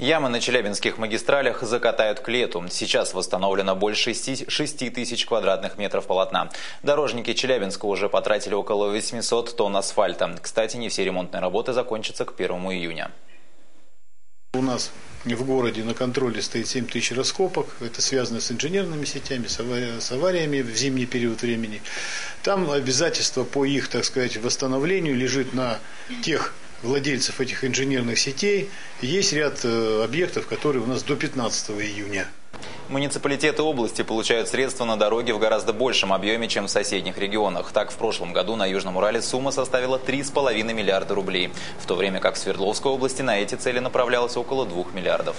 Ямы на челябинских магистралях закатают к лету. Сейчас восстановлено больше 6 тысяч квадратных метров полотна. Дорожники Челябинска уже потратили около 800 тонн асфальта. Кстати, не все ремонтные работы закончатся к 1 июня. У нас в городе на контроле стоит 7 тысяч раскопок. Это связано с инженерными сетями, с авариями в зимний период времени. Там обязательство по их, так сказать, восстановлению лежит на тех владельцев этих инженерных сетей. Есть ряд объектов, которые у нас до 15 июня. Муниципалитеты области получают средства на дороги в гораздо большем объеме, чем в соседних регионах. Так, в прошлом году на Южном Урале сумма составила 3,5 миллиарда рублей, в то время как в Свердловской области на эти цели направлялось около 2 миллиардов.